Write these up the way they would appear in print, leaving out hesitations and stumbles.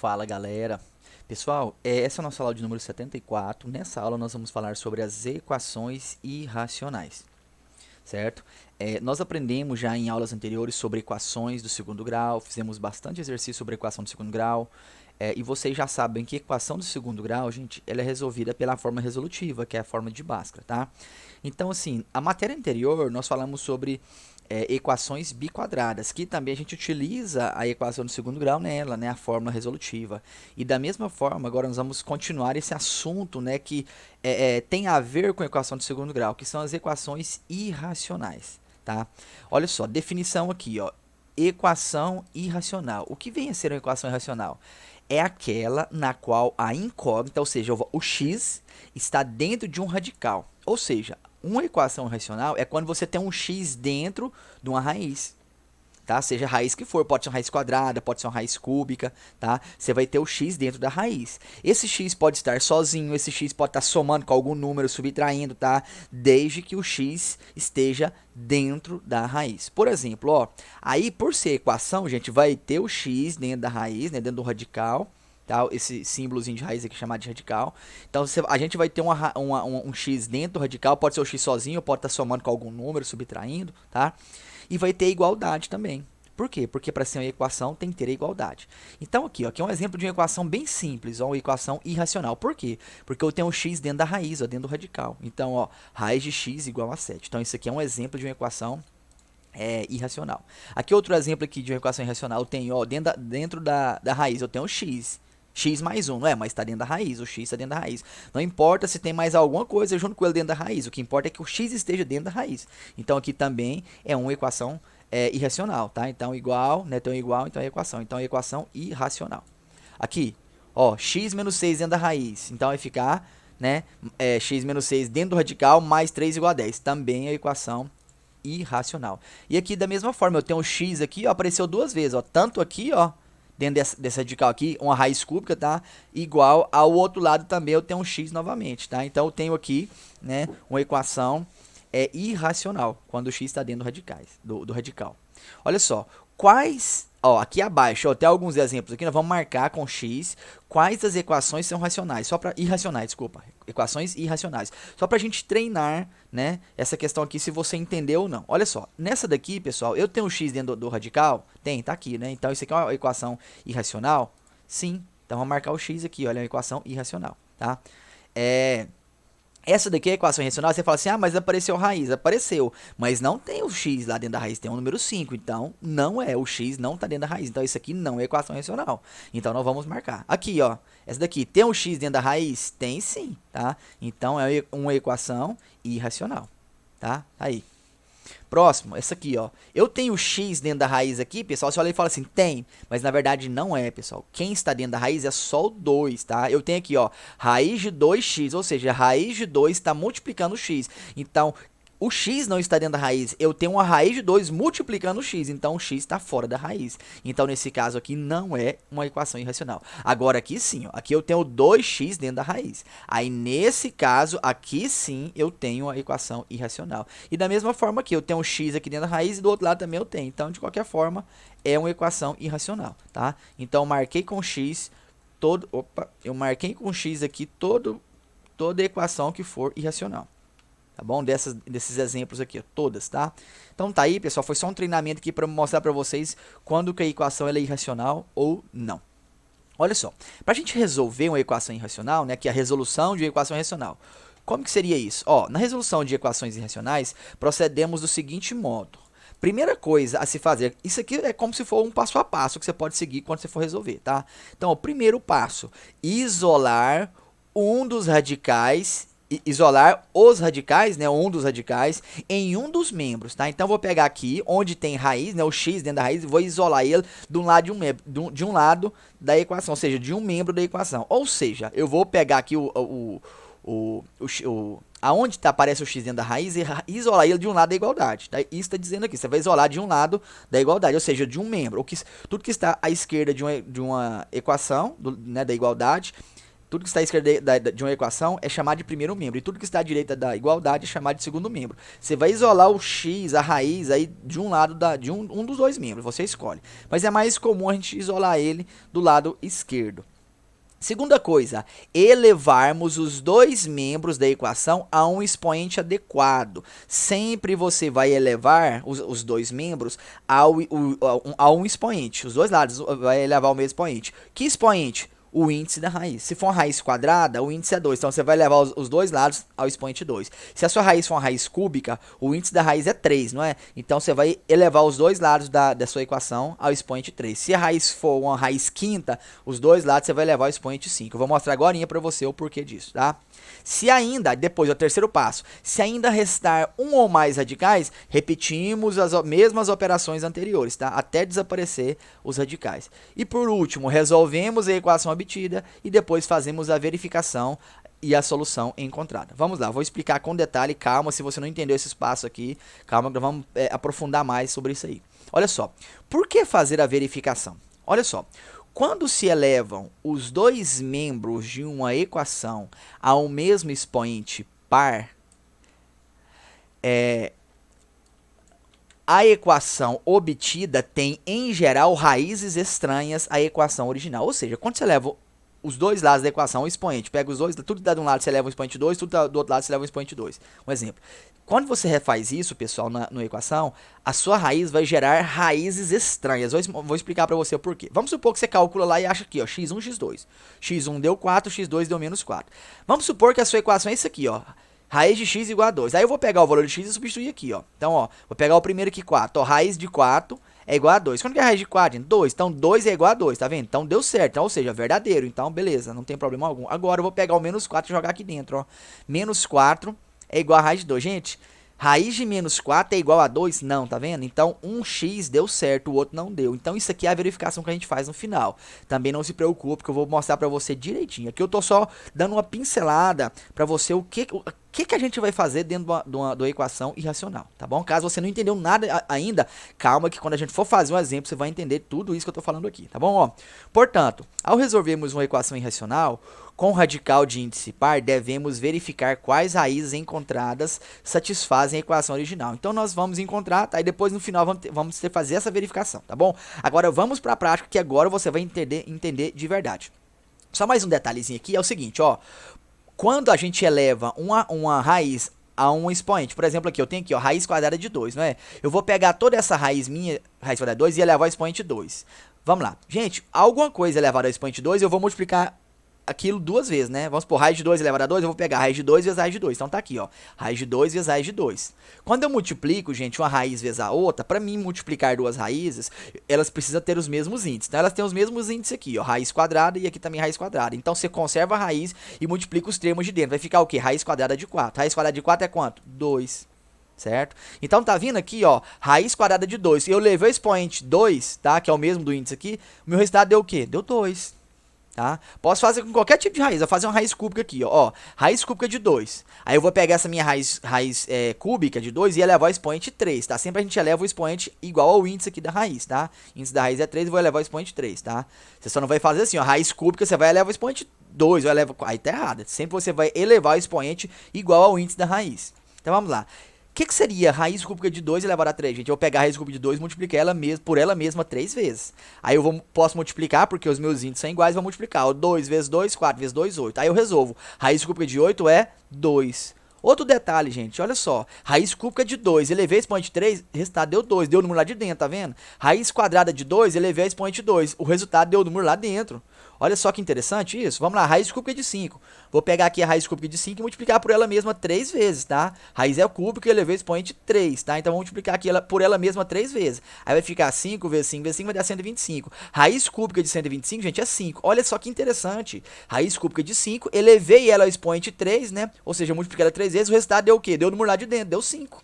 Fala galera, pessoal, essa é a nossa aula de número 74. Nessa aula nós vamos falar sobre as equações irracionais, certo? Nós aprendemos já em aulas anteriores sobre equações do segundo grau, fizemos bastante exercício sobre equação do segundo grau, e vocês já sabem que equação do segundo grau, gente, ela é resolvida pela forma resolutiva, que é a forma de Bhaskara, tá? Então, assim, a matéria anterior nós falamos sobre equações biquadradas, que também a gente utiliza a equação do segundo grau nela, né, a fórmula resolutiva. E da mesma forma, agora nós vamos continuar esse assunto, né, que tem a ver com a equação de segundo grau, que são as equações irracionais, tá? Olha só, definição aqui, ó, equação irracional. O que vem a ser uma equação irracional? É aquela na qual a incógnita, ou seja, o x, está dentro de um radical. Ou seja, uma equação irracional é quando você tem um x dentro de uma raiz, tá? Seja a raiz que for, pode ser uma raiz quadrada, pode ser uma raiz cúbica, tá? Você vai ter o x dentro da raiz. Esse x pode estar sozinho, esse x pode estar somando com algum número, subtraindo, tá? Desde que o x esteja dentro da raiz. Por exemplo, ó, aí por ser equação, gente, vai ter o x dentro da raiz, né, dentro do radical, tá? Esse símbolozinho de raiz aqui chamado de radical. Então a gente vai ter um x dentro do radical, pode ser o x sozinho, pode estar somando com algum número, subtraindo, tá? E vai ter igualdade também. Por quê? Porque para ser uma equação tem que ter igualdade. Então aqui, ó, aqui é um exemplo de uma equação bem simples, ó, uma equação irracional. Por quê? Porque eu tenho um x dentro da raiz, ó, dentro do radical. Então, ó, raiz de x igual a 7. Então isso aqui é um exemplo de uma equação irracional. Aqui outro exemplo aqui de uma equação irracional, eu tenho, ó, dentro da raiz, eu tenho x mais 1, não é? Mas está dentro da raiz, o x está dentro da raiz. Não importa se tem mais alguma coisa junto com ele dentro da raiz, o que importa é que o x esteja dentro da raiz. Então aqui também é uma equação irracional, tá? Então igual, né? Então igual, então é equação. Então é equação irracional. Aqui, ó, x menos 6 dentro da raiz. Então vai ficar, né? X menos 6 dentro do radical mais 3 igual a 10. Também é equação irracional. E aqui da mesma forma, eu tenho o x aqui, ó, apareceu duas vezes, ó, tanto aqui, ó, dentro dessa radical aqui, uma raiz cúbica, tá? Igual ao outro lado também eu tenho um x novamente, tá? Então eu tenho aqui, né, uma equação irracional quando o x está dentro do radical. Olha só, quais, ó, aqui abaixo, ó, tem alguns exemplos aqui, nós vamos marcar com x quais das equações são racionais, só para irracionais, desculpa, equações irracionais, só para a gente treinar, né, essa questão aqui se você entendeu ou não. Olha só, nessa daqui, pessoal, eu tenho x dentro do radical? Tá aqui, né? Então isso aqui é uma equação irracional? Sim. Então vamos marcar o x aqui, olha, é uma equação irracional, tá? Essa daqui é a equação irracional, você fala assim, ah, mas apareceu raiz. Apareceu, mas não tem o x lá dentro da raiz, tem o número 5. Então, não é, o x não está dentro da raiz. Então, isso aqui não é equação irracional. Então, nós vamos marcar. Aqui, ó, essa daqui, tem um x dentro da raiz? Tem sim, tá? Então, é uma equação irracional, tá? Aí. Próximo, essa aqui, ó. Eu tenho x dentro da raiz aqui, pessoal. Você olha e fala assim, tem. Mas na verdade não é, pessoal. Quem está dentro da raiz é só o 2, tá? Eu tenho aqui, ó, raiz de 2x. Ou seja, a raiz de 2 está multiplicando o x. Então, o x não está dentro da raiz. Eu tenho uma raiz de 2 multiplicando o x. Então, o x está fora da raiz. Então, nesse caso aqui, não é uma equação irracional. Agora, aqui sim, ó. Aqui eu tenho 2x dentro da raiz. Aí, nesse caso, aqui sim, eu tenho a equação irracional. E da mesma forma aqui, eu tenho um x aqui dentro da raiz e do outro lado também eu tenho. Então, de qualquer forma, é uma equação irracional, tá? Então, eu marquei com x todo... Opa! Eu marquei com x aqui toda equação que for irracional. Tá bom? Desses exemplos aqui, ó, todas, tá? Então tá aí, pessoal, foi só um treinamento aqui para mostrar para vocês quando que a equação ela é irracional ou não. Olha só, para a gente resolver uma equação irracional, né, que é a resolução de uma equação irracional, como que seria isso? Ó, na resolução de equações irracionais, procedemos do seguinte modo. Primeira coisa a se fazer, isso aqui é como se for um passo a passo que você pode seguir quando você for resolver, tá? Então, o primeiro passo, isolar um dos radicais, isolar os radicais, né, um dos radicais, em um dos membros, tá? Então, vou pegar aqui, onde tem raiz, né, o x dentro da raiz, e vou isolar ele de um lado de um lado da equação, ou seja, de um membro da equação. Ou seja, eu vou pegar aqui aonde aparece o x dentro da raiz e isolar ele de um lado da igualdade. Tá? Isso está dizendo aqui, você vai isolar de um lado da igualdade, ou seja, de um membro. Tudo que está à esquerda de uma equação, né, da igualdade, Tudo que está à esquerda de uma equação é chamado de primeiro membro. E tudo que está à direita da igualdade é chamado de segundo membro. Você vai isolar o x, a raiz, aí de um lado de um dos dois membros. Você escolhe. Mas é mais comum a gente isolar ele do lado esquerdo. Segunda coisa, elevarmos os dois membros da equação a um expoente adequado. Sempre você vai elevar os dois membros a um expoente. Os dois lados vai elevar ao mesmo expoente. Que expoente? O índice da raiz. Se for uma raiz quadrada, o índice é 2. Então, você vai levar os dois lados ao expoente 2. Se a sua raiz for uma raiz cúbica, o índice da raiz é 3, não é? Então, você vai elevar os dois lados da sua equação ao expoente 3. Se a raiz for uma raiz quinta, os dois lados você vai levar ao expoente 5. Eu vou mostrar agora para você o porquê disso, tá? Se ainda, depois, o terceiro passo, se ainda restar um ou mais radicais, repetimos as mesmas operações anteriores, tá? Até desaparecer os radicais. E por último, resolvemos a equação obtida e depois fazemos a verificação e a solução encontrada. Vamos lá, vou explicar com detalhe, calma, se você não entendeu esse passo aqui, calma, vamos aprofundar mais sobre isso aí. Olha só, por que fazer a verificação? Olha só, quando se elevam os dois membros de uma equação ao mesmo expoente par, a equação obtida tem, em geral, raízes estranhas à equação original. Ou seja, quando você leva os dois lados da equação ao expoente, pega os dois, tudo que dá de um lado você leva um expoente 2, tudo do outro lado você leva um expoente 2. Um exemplo. Quando você refaz isso, pessoal, na equação, a sua raiz vai gerar raízes estranhas. Vou explicar para você o porquê. Vamos supor que você calcula lá e acha aqui, ó, x1, x2. x1 deu 4, x2 deu menos 4. Vamos supor que a sua equação é isso aqui, ó. Raiz de x igual a 2. Aí eu vou pegar o valor de x e substituir aqui, ó. Então, ó, vou pegar o primeiro aqui, 4. Ó, raiz de 4 é igual a 2. Quando que é a raiz de 4, gente? 2. Então, 2 é igual a 2, tá vendo? Então, deu certo. Então, ou seja, verdadeiro. Então, beleza, não tem problema algum. Agora, eu vou pegar o menos 4 e jogar aqui dentro, ó. Menos 4 é igual a raiz de 2. Gente, raiz de menos 4 é igual a 2? Não, tá vendo? Então, um x deu certo, o outro não deu. Então, isso aqui é a verificação que a gente faz no final. Também não se preocupe, que eu vou mostrar pra você direitinho. Aqui eu tô só dando uma pincelada pra você o que a gente vai fazer dentro de uma equação irracional, tá bom? Caso você não entendeu nada ainda, calma que quando a gente for fazer um exemplo, você vai entender tudo isso que eu tô falando aqui, tá bom? Ó, portanto, ao resolvermos uma equação irracional, com radical de índice par, devemos verificar quais raízes encontradas satisfazem a equação original. Então, nós vamos encontrar, tá? E depois, no final, vamos ter que fazer essa verificação, tá bom? Agora, vamos para a prática, que agora você vai entender de verdade. Só mais um detalhezinho aqui, é o seguinte, ó. Quando a gente eleva uma raiz a um expoente, por exemplo, aqui, eu tenho aqui, ó, raiz quadrada de 2, não é? Eu vou pegar toda essa raiz minha, raiz quadrada de 2, e elevar ao expoente 2. Vamos lá. Gente, alguma coisa elevada ao expoente 2, eu vou multiplicar aquilo duas vezes, né? Vamos supor, raiz de 2 elevado a 2, eu vou pegar raiz de 2 vezes raiz de 2. Então tá aqui, ó, raiz de 2 vezes raiz de 2. Quando eu multiplico, gente, uma raiz vezes a outra, para mim multiplicar duas raízes, elas precisam ter os mesmos índices. Então elas têm os mesmos índices aqui, ó, raiz quadrada e aqui também raiz quadrada. Então você conserva a raiz e multiplica os termos de dentro. Vai ficar o quê? Raiz quadrada de 4. Raiz quadrada de 4 é quanto? 2. Certo? Então tá vindo aqui, ó, raiz quadrada de 2. Eu levei o expoente 2, tá? Que é o mesmo do índice aqui. O meu resultado deu o quê? Deu 2. Tá? Posso fazer com qualquer tipo de raiz. Eu vou fazer uma raiz cúbica aqui, ó. Raiz cúbica de 2. Aí eu vou pegar essa minha raiz cúbica de 2 e elevar o expoente 3, tá? Sempre a gente eleva o expoente igual ao índice aqui da raiz, tá? O índice da raiz é 3 e vou elevar o expoente 3, tá? Você só não vai fazer assim, ó. Raiz cúbica, você vai elevar o expoente 2, aí tá errado. Sempre você vai elevar o expoente igual ao índice da raiz. Então vamos lá. O que seria raiz cúbica de 2 elevado a 3, gente? Eu vou pegar a raiz cúbica de 2 e multiplicar ela por ela mesma 3 vezes. Aí eu posso multiplicar, porque os meus índices são iguais, vou multiplicar. 2 vezes 2, 4 vezes 2, 8. Aí eu resolvo. Raiz cúbica de 8 é 2. Outro detalhe, gente, olha só. Raiz cúbica de 2, elevei a expoente 3, o resultado deu 2. Deu o número lá de dentro, tá vendo? Raiz quadrada de 2, elevei a expoente 2. O resultado deu o número lá dentro. Olha só que interessante isso. Vamos lá, raiz cúbica de 5. Vou pegar aqui a raiz cúbica de 5 e multiplicar por ela mesma 3 vezes, tá? Raiz é cúbica e elevei o expoente 3, tá? Então, vamos multiplicar aqui por ela mesma 3 vezes. Aí vai ficar 5 vezes 5 vezes 5 vai dar 125. Raiz cúbica de 125, gente, é 5. Olha só que interessante. Raiz cúbica de 5, elevei ela ao expoente 3, né? Ou seja, multipliquei ela 3 vezes, o resultado deu o quê? Deu o número lá de dentro, deu 5.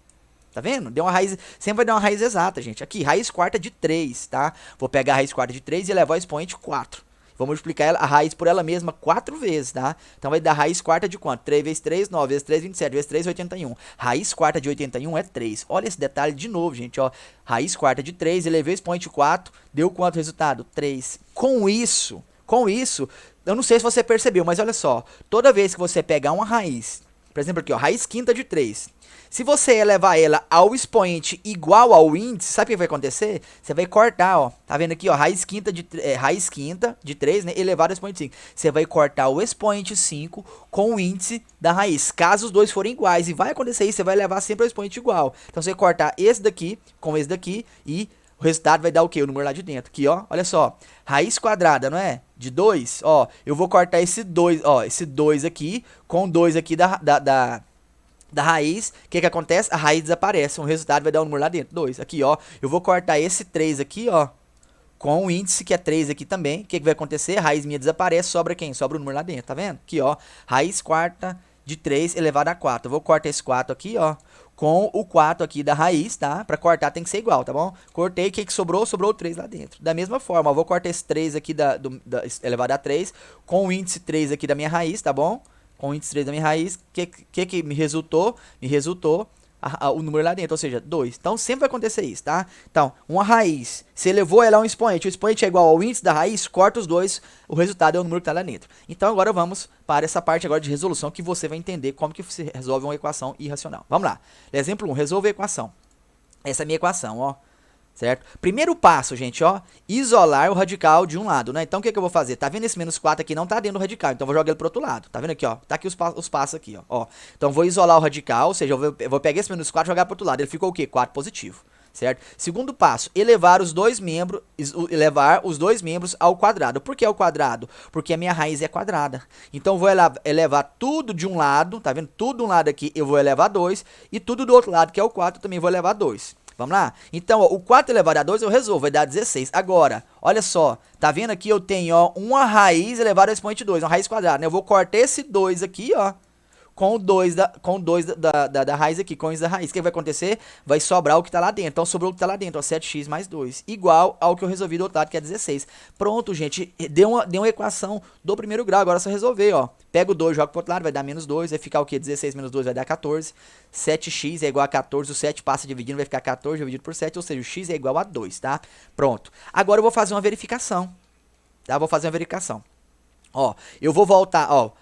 Tá vendo? Deu uma raiz, sempre vai dar uma raiz exata, gente. Aqui, raiz quarta de 3, tá? Vou pegar a raiz quarta de 3 e elevar ao expoente 4. Vou multiplicar a raiz por ela mesma 4 vezes, tá? Então vai dar raiz quarta de quanto? 3 vezes 3, 9 vezes 3, 27, vezes 3, 81. Raiz quarta de 81 é 3. Olha esse detalhe de novo, gente, ó. Raiz quarta de 3, elevei o expoente 4, deu quanto resultado? 3. Com Com isso, eu não sei se você percebeu, mas olha só. Toda vez que você pegar uma raiz, por exemplo aqui, ó, raiz quinta de 3. Se você elevar ela ao expoente igual ao índice, sabe o que vai acontecer? Você vai cortar, ó. Tá vendo aqui, ó, raiz quinta de 3, né, elevado ao expoente 5. Você vai cortar o expoente 5 com o índice da raiz, caso os dois forem iguais. E vai acontecer isso, você vai levar sempre ao expoente igual. Então você vai cortar esse daqui com esse daqui e o resultado vai dar o quê? O número lá de dentro. Aqui, ó, olha só. Raiz quadrada, não é? De 2, ó. Eu vou cortar esse 2, ó, esse 2 aqui com 2 aqui da raiz. O que que acontece? A raiz desaparece. O resultado vai dar um número lá dentro, 2. Aqui, ó. Eu vou cortar esse 3 aqui, ó, com o índice, que é 3 aqui também. O que que vai acontecer? A raiz minha desaparece, sobra quem? Sobra o número lá dentro, tá vendo? Aqui, ó. Raiz quarta de 3 elevado a 4. Eu vou cortar esse 4 aqui, ó, com o 4 aqui da raiz, tá? Pra cortar tem que ser igual, tá bom? Cortei, o que que sobrou? Sobrou o 3 lá dentro. Da mesma forma, eu vou cortar esse 3 aqui elevado a 3 com o índice 3 aqui da minha raiz, tá bom? Com o índice 3 da minha raiz, que me resultou? Me resultou o número lá dentro, ou seja, 2. Então, sempre vai acontecer isso, tá? Então, uma raiz, você elevou ela a um expoente, o expoente é igual ao índice da raiz, corta os dois, o resultado é o número que está lá dentro. Então, agora vamos para essa parte agora de resolução, que você vai entender como que você resolve uma equação irracional. Vamos lá. Exemplo 1, resolve a equação. Essa é a minha equação, ó. Certo? Primeiro passo, gente, ó, isolar o radical de um lado, né? Então, o que que eu vou fazer? Tá vendo esse menos 4 aqui? Não tá dentro do radical, então eu vou jogar ele pro outro lado. Tá vendo aqui, ó? Tá aqui os passos aqui, ó. Então, eu vou isolar o radical, ou seja, eu vou pegar esse menos 4 e jogar pro outro lado. Ele ficou o quê? 4 positivo, certo? Segundo passo, elevar os dois membros ao quadrado. Por que ao quadrado? Porque a minha raiz é quadrada. Então, eu vou elevar tudo de um lado, tá vendo? Tudo de um lado aqui eu vou elevar 2, e tudo do outro lado, que é o 4, eu também vou elevar 2. Vamos lá? Então, ó, o 4 elevado a 2 eu resolvo, vai dar 16. Agora, olha só, tá vendo aqui? Eu tenho, ó, uma raiz elevada ao expoente 2, uma raiz quadrada, né? Eu vou cortar esse 2 aqui, ó, com o 2 da raiz aqui, com isso da raiz. O que vai acontecer? Vai sobrar o que tá lá dentro. Então, sobrou o que tá lá dentro, ó, 7x mais 2, igual ao que eu resolvi do outro lado, que é 16. Pronto, gente, deu uma equação do primeiro grau, agora é só resolver, ó. Pega o 2, joga pro outro lado, vai dar menos 2, vai ficar o quê? 16 menos 2 vai dar 14. 7x é igual a 14, o 7 passa dividindo, vai ficar 14 dividido por 7, ou seja, o x é igual a 2, tá? Pronto. Agora eu vou fazer uma verificação, tá? Vou fazer uma verificação. Ó, eu vou voltar, ó,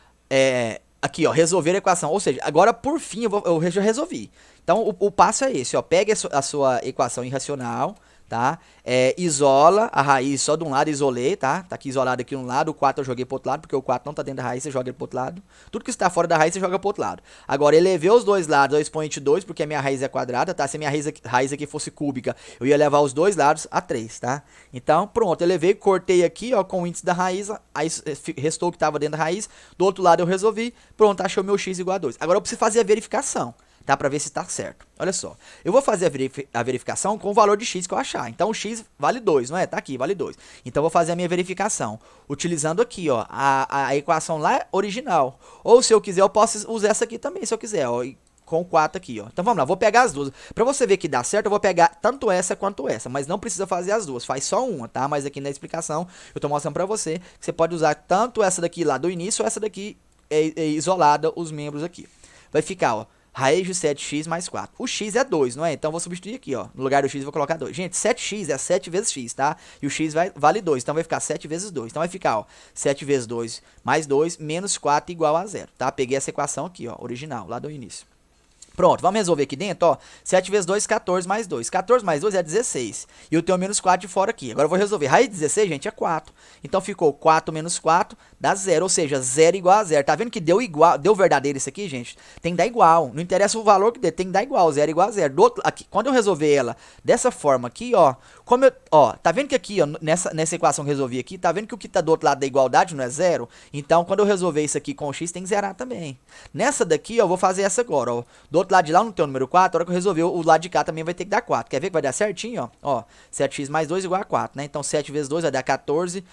aqui, ó, resolver a equação, ou seja, agora por fim eu já resolvi. Então o passo é esse, ó, pegue a sua equação irracional, tá? Isola a raiz só de um lado, isolei, tá? Tá aqui isolado aqui de um lado, o 4 eu joguei pro outro lado, porque o 4 não tá dentro da raiz, você joga ele pro outro lado. Tudo que está fora da raiz, você joga pro outro lado. Agora, elevei os dois lados ao expoente 2, porque a minha raiz é quadrada, tá? Se a minha raiz aqui fosse cúbica, eu ia levar os dois lados a 3, tá? Então, pronto, elevei, cortei aqui, ó, com o índice da raiz, aí restou o que tava dentro da raiz, do outro lado eu resolvi, pronto, achei o meu x igual a 2. Agora eu preciso fazer a verificação, tá? Pra ver se tá certo. Olha só. Eu vou fazer a verificação com o valor de x que eu achar. Então, o x vale 2, não é? Tá aqui, vale 2. Então, eu vou fazer a minha verificação utilizando aqui, ó, a equação lá original. Ou, se eu quiser, eu posso usar essa aqui também, se eu quiser, ó, com 4 aqui, ó. Então, vamos lá. Vou pegar as duas. Pra você ver que dá certo, eu vou pegar tanto essa quanto essa. Mas não precisa fazer as duas. Faz só uma, tá? Mas aqui na explicação, eu tô mostrando pra você que você pode usar tanto essa daqui lá do início, ou essa daqui isolada, os membros aqui. Vai ficar, ó, raiz de 7x mais 4. O x é 2, não é? Então, eu vou substituir aqui, ó. No lugar do x, eu vou colocar 2. Gente, 7x é 7 vezes x, tá? E o x vale 2. Então, vai ficar 7 vezes 2. Então, vai ficar, ó, 7 vezes 2 mais 2 menos 4 igual a 0, tá? Peguei essa equação aqui, ó, original, lá do início. Pronto, vamos resolver aqui dentro, ó. 7 vezes 2, 14 mais 2. 14 mais 2 é 16. E eu tenho menos 4 de fora aqui. Agora eu vou resolver. Raiz de 16, gente, é 4. Então ficou 4 menos 4 dá 0. Ou seja, 0 igual a 0. Tá vendo que deu igual, deu verdadeiro isso aqui, gente? Tem que dar igual. Não interessa o valor que dê, tem que dar igual. 0 igual a 0. Do outro, aqui, quando eu resolver ela dessa forma aqui, ó. Tá vendo que aqui, ó, nessa equação que eu resolvi aqui, tá vendo que o que tá do outro lado da igualdade não é 0? Então, quando eu resolver isso aqui com o x, tem que zerar também. Nessa daqui, ó, eu vou fazer essa agora, ó. Do outro lado de lá não tem o número 4, a hora que eu resolver, o lado de cá também vai ter que dar 4. Quer ver que vai dar certinho, ó? Ó, 7x mais 2 igual a 4, né? Então, 7 vezes 2 vai dar 14,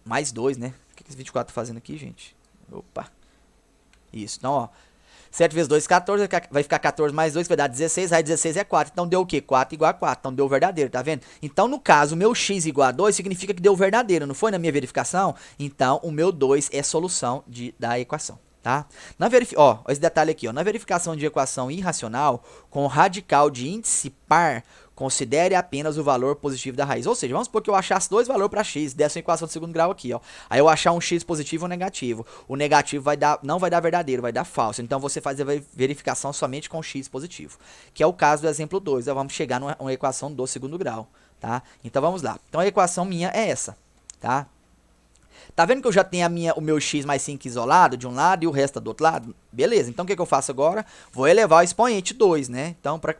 mais 2, né? O que esse 24 tá fazendo aqui, gente? Opa. Isso, então, ó. 7 vezes 2, 14, vai ficar 14 mais 2, vai dar 16, aí 16 é 4, então deu o quê? 4 igual a 4, então deu o verdadeiro, tá vendo? Então, no caso, o meu x igual a 2 significa que deu o verdadeiro, não foi na minha verificação? Então, o meu 2 é solução da equação, tá? Esse detalhe aqui, ó, na verificação de equação irracional com radical de índice par Considere apenas o valor positivo da raiz. Ou seja, vamos supor que eu achasse dois valores para x dessa equação de segundo grau aqui, ó. Aí eu achar um x positivo e um negativo. O negativo não vai dar verdadeiro, vai dar falso. Então você faz a verificação somente com x positivo, que é o caso do exemplo 2. Então vamos chegar numa equação do segundo grau, tá? Então vamos lá. Então a equação minha é essa, tá? Tá vendo que eu já tenho o meu x mais 5 isolado de um lado e o resto do outro lado? Beleza, então o que, que eu faço agora? Vou elevar o expoente 2, né? Então, para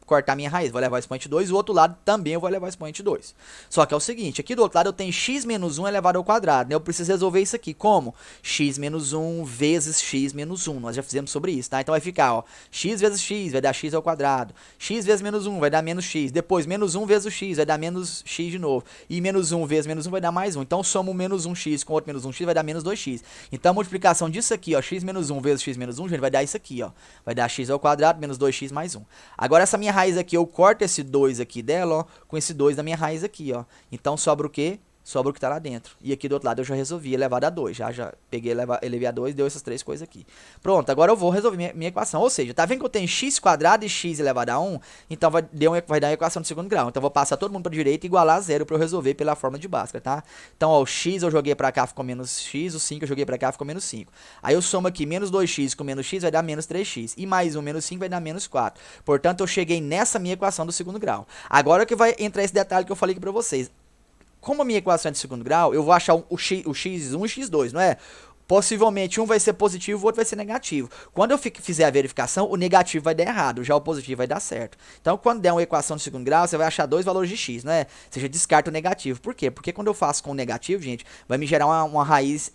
cortar minha raiz, vou levar o expoente 2 e o outro lado também eu vou levar o expoente 2. Só que é o seguinte, aqui do outro lado eu tenho x menos 1 elevado ao quadrado, né? Eu preciso resolver isso aqui. Como? X menos 1 vezes x menos 1. Nós já fizemos sobre isso, tá? Então vai ficar, ó, x vezes x vai dar x ao quadrado. X vezes menos 1 vai dar menos x. Depois, menos 1 vezes o x vai dar menos x de novo. E menos 1 vezes menos 1 vai dar mais 1. Então, somo menos 1x com outro menos 1x vai dar menos 2x. Então, a multiplicação disso aqui, ó, x menos 1 vezes x menos 1, gente, vai dar isso aqui, ó. Vai dar x ao quadrado menos 2x mais 1. Agora, essa minha raiz aqui, eu corto esse 2 aqui dela, ó, com esse 2 da minha raiz aqui, ó. Então, sobra o quê? Sobra o que tá lá dentro. E aqui do outro lado eu já resolvi elevado a 2. Já peguei, elevei a 2 e deu essas três coisas aqui. Pronto, agora eu vou resolver minha equação. Ou seja, tá vendo que eu tenho x quadrado e x elevado a 1? Então vai dar uma equação de segundo grau. Então eu vou passar todo mundo para direita e igualar a zero para eu resolver pela fórmula de Bhaskara, tá? Então, ó, o x eu joguei para cá, ficou menos x. O 5 eu joguei para cá, ficou menos 5. Aí eu somo aqui menos 2x com menos x vai dar menos 3x. E mais 1 menos 5 vai dar menos 4. Portanto, eu cheguei nessa minha equação do segundo grau. Agora que vai entrar esse detalhe que eu falei aqui para vocês. Como a minha equação é de segundo grau, eu vou achar o x1 e o x2, não é? Possivelmente um vai ser positivo, o outro vai ser negativo. Quando eu fizer a verificação, o negativo vai dar errado, já o positivo vai dar certo. Então, quando der uma equação de segundo grau, você vai achar dois valores de x, não é? Você já descarta o negativo. Por quê? Porque quando eu faço com o negativo, gente, vai me gerar uma raiz,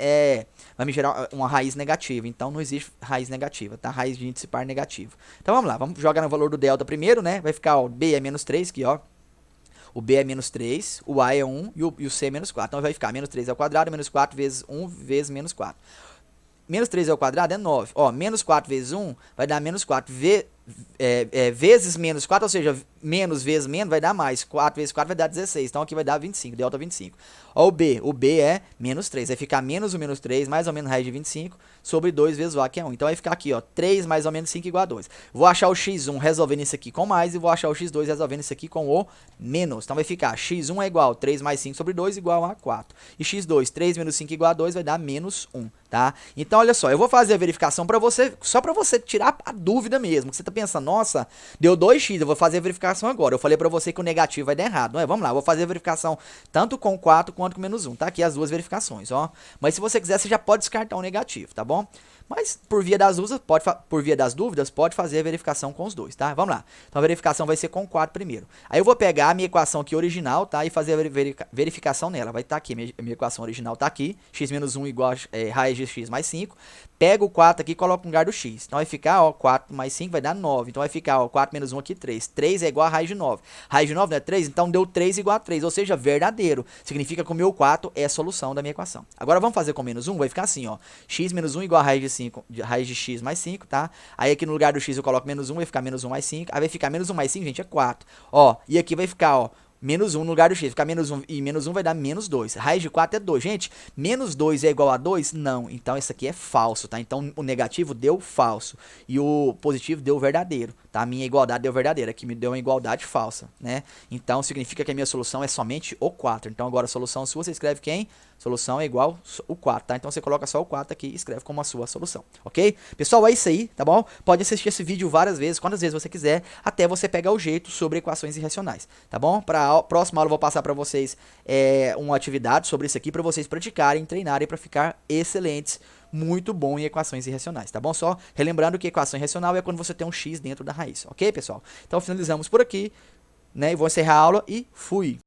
vai me gerar uma raiz negativa. Então, não existe raiz negativa, tá? Raiz de índice par negativo. Então, vamos lá, vamos jogar no valor do delta primeiro, né? Vai ficar, ó, b é menos 3 aqui, ó. O b é menos 3, o a é 1 e o c é menos 4. Então vai ficar menos 3 ao quadrado, menos 4 vezes 1 vezes menos 4. Menos 3 ao quadrado é 9. Ó, menos 4 vezes 1 vai dar menos 4 vezes menos 4, ou seja, menos vezes menos vai dar mais. 4 vezes 4 vai dar 16. Então aqui vai dar 25, delta 25. Ó, o b é menos 3. Vai ficar menos o menos 3, mais ou menos raiz de 25, sobre 2 vezes o a, que é 1. Então vai ficar aqui, ó, 3 mais ou menos 5 igual a 2. Vou achar o x1 resolvendo isso aqui com mais e vou achar o x2 resolvendo isso aqui com o menos. Então vai ficar x1 é igual a 3 mais 5 sobre 2 igual a 4. E x2, 3 menos 5 igual a 2 vai dar menos 1, tá? Então olha só, eu vou fazer a verificação para você, só para você tirar a dúvida mesmo, que você tá pensando, nossa, deu 2x, eu vou fazer a verificação agora. Eu falei pra você que o negativo vai dar errado, não é? Vamos lá, eu vou fazer a verificação tanto com 4 quanto com menos 1, tá? Aqui as duas verificações, ó. Mas se você quiser, você já pode descartar o negativo, tá bom? Mas por via das dúvidas, pode fazer a verificação com os dois, tá? Vamos lá. Então a verificação vai ser com 4 primeiro. Aí eu vou pegar a minha equação aqui original, tá? E fazer a verificação nela. Vai estar aqui, minha equação original tá aqui. X menos 1 igual a raiz de x mais 5. Pego o 4 aqui e coloco no lugar do x. Então vai ficar, ó, 4 mais 5 vai dar 9. Então vai ficar, ó, 4 menos 1 aqui, 3. 3 é igual a raiz de 9. Raiz de 9 não é 3? Então deu 3 igual a 3. Ou seja, verdadeiro. Significa que o meu 4 é a solução da minha equação. Agora vamos fazer com menos 1. Vai ficar assim, ó. X menos 1 igual a raiz de 5, raiz de x mais 5, tá? Aí aqui no lugar do x eu coloco menos 1, vai ficar menos 1 mais 5. Aí vai ficar menos 1 mais 5, gente, é 4. Ó, e aqui vai ficar, ó, menos 1 no lugar do x. Ficar menos 1 e menos 1 vai dar menos 2. Raiz de 4 é 2. Gente, menos 2 é igual a 2? Não. Então, isso aqui é falso, tá? Então, o negativo deu falso. E o positivo deu verdadeiro, tá? A minha igualdade deu verdadeira. Aqui me deu uma igualdade falsa, né? Então, significa que a minha solução é somente o 4. Então, agora a solução sua, você escreve quem? Solução é igual o 4, tá? Então, você coloca só o 4 aqui e escreve como a sua solução, ok? Pessoal, é isso aí, tá bom? Pode assistir esse vídeo várias vezes, quantas vezes você quiser, até você pegar o jeito sobre equações irracionais, tá bom? Para a próxima aula eu vou passar para vocês uma atividade sobre isso aqui, para vocês praticarem, treinarem para ficar excelentes, muito bom em equações irracionais, tá bom? Só relembrando que equação irracional é quando você tem um x dentro da raiz, ok, pessoal? Então, finalizamos por aqui, né? E vou encerrar a aula e fui!